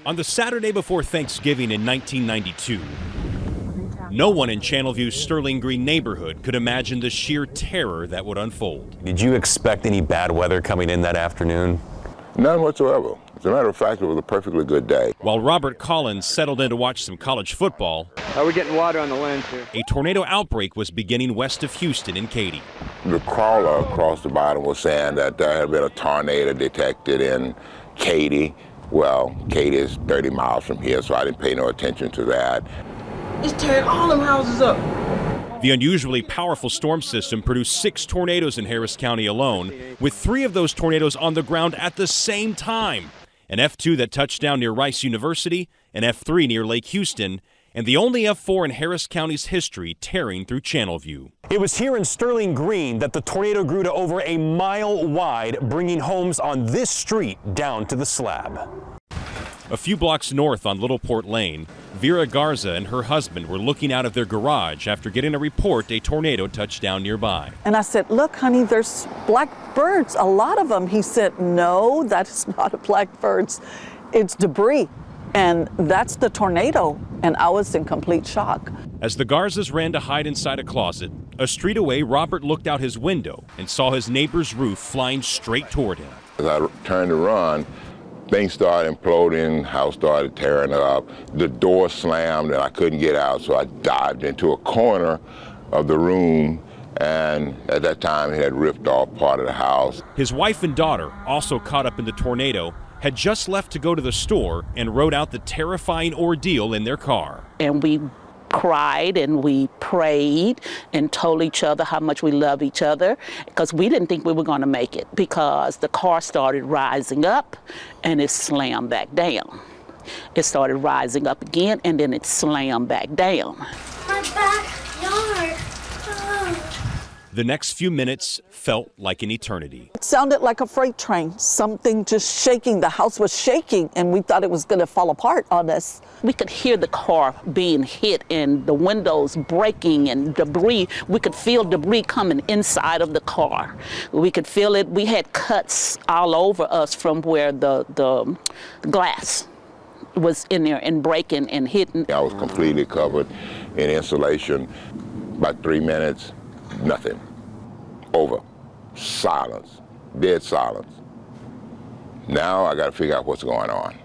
On the Saturday before Thanksgiving in 1992, no one in Channelview's Sterling Green neighborhood could imagine the sheer terror that would unfold. Did you expect any bad weather coming in that afternoon? None whatsoever. As a matter of fact, it was a perfectly good day. While Robert Collins settled in to watch some college football, we're getting water on the lens here. A tornado outbreak was beginning west of Houston in Katy. The crawler across the bottom was saying that there had been a tornado detected in Katy. Well, Katy is 30 miles from here, so I didn't pay no attention to that. It's tearing all them houses up. The unusually powerful storm system produced 6 tornadoes in Harris County alone, with 3 of those tornadoes on the ground at the same time. An F2 that touched down near Rice University, an F3 near Lake Houston, and the only F4 in Harris County's history tearing through Channelview. It was here in Sterling Green that the tornado grew to over a mile wide, bringing homes on this street down to the slab. A few blocks north on Little Port Lane, Vera Garza and her husband were looking out of their garage after getting a report a tornado touched down nearby. And I said, look, honey, there's black birds, a lot of them. He said, no, that is not a black birds. It's debris. And that's the tornado. And I was in complete shock. As the Garzas ran to hide inside a closet, a street away, Robert looked out his window and saw his neighbor's roof flying straight toward him. As I turned to run, things started imploding, house started tearing up, the door slammed and I couldn't get out, so I dived into a corner of the room, and at that time it had ripped off part of the house. His wife and daughter, also caught up in the tornado, had just left to go to the store and rode out the terrifying ordeal in their car. And we cried and we prayed and told each other how much we love each other, because we didn't think we were going to make it, because the car started rising up and it slammed back down. It started rising up again and then it slammed back down. My backyard. Oh. The next few minutes felt like an eternity. It sounded like a freight train, something just shaking. The house was shaking and we thought it was going to fall apart on us. We could hear the car being hit and the windows breaking and debris. We could feel debris coming inside of the car. We could feel it. We had cuts all over us from where the glass was in there and breaking and hitting. I was completely covered in insulation. About 3 minutes, nothing. Over. Silence. Dead silence. Now I got to figure out what's going on.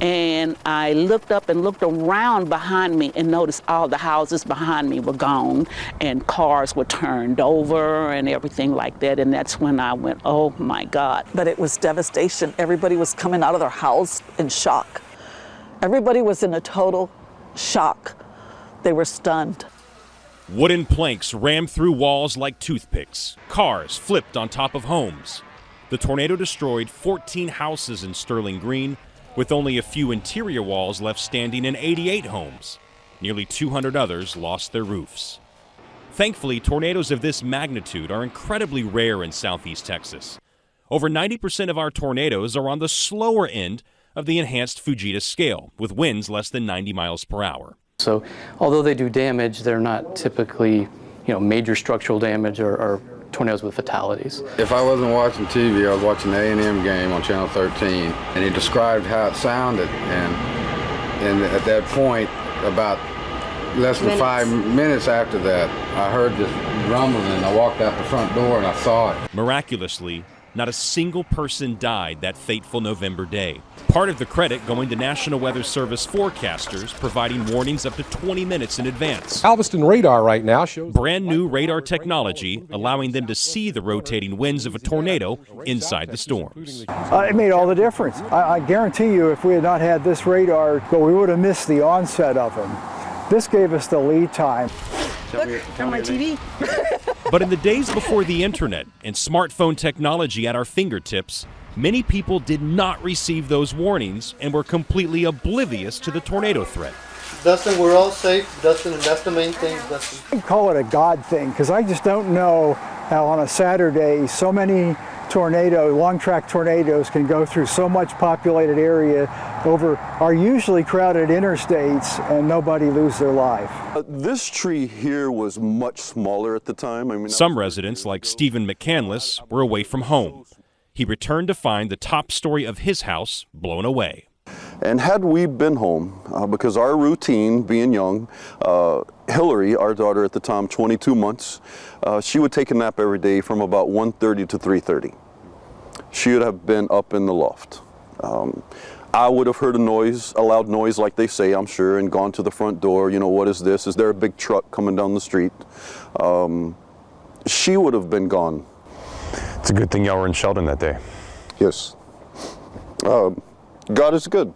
And I looked up and looked around behind me and noticed all the houses behind me were gone and cars were turned over and everything like that. And that's when I went, oh my God. But it was devastation. Everybody was coming out of their house in shock. Everybody was in a total shock. They were stunned. Wooden planks rammed through walls like toothpicks. Cars flipped on top of homes. The tornado destroyed 14 houses in Sterling Green, with only a few interior walls left standing in 88 homes. Nearly 200 others lost their roofs. Thankfully, tornadoes of this magnitude are incredibly rare in southeast Texas. Over 90% of our tornadoes are on the slower end of the enhanced Fujita scale, with winds less than 90 miles per hour. So although they do damage, they're not typically, major structural damage or tornadoes with fatalities. If I wasn't watching TV, I was watching the A&M game on Channel 13, and he described how it sounded, and at that point, about less than 5 minutes after that, I heard this rumbling, and I walked out the front door and I saw it. Miraculously, not a single person died that fateful November day. Part of the credit going to National Weather Service forecasters providing warnings up to 20 minutes in advance. Galveston radar right now shows brand new radar technology allowing them to see the rotating winds of a tornado inside the storms. It made all the difference. I guarantee you, if we had not had this radar, we would have missed the onset of them. This gave us the lead time. Look, on my TV. But in the days before the internet and smartphone technology at our fingertips, many people did not receive those warnings and were completely oblivious to the tornado threat. Dustin, we're all safe. Dustin, and that's the main thing, Dustin. I call it a God thing, because I just don't know how on a Saturday so many long-track tornadoes can go through so much populated area over our usually crowded interstates and nobody lose their life. This tree here was much smaller at the time. Some residents, like Stephen McCandless, were away from home. He returned to find the top story of his house blown away. And had we been home, because our routine, being young, Hillary, our daughter at the time, 22 months, she would take a nap every day from about 1:30 to 3:30. She would have been up in the loft. I would have heard a loud noise like they say, I'm sure, and gone to the front door, you know, what is this? Is there a big truck coming down the street? She would have been gone. It's a good thing y'all were in Sheldon that day. Yes. God is good.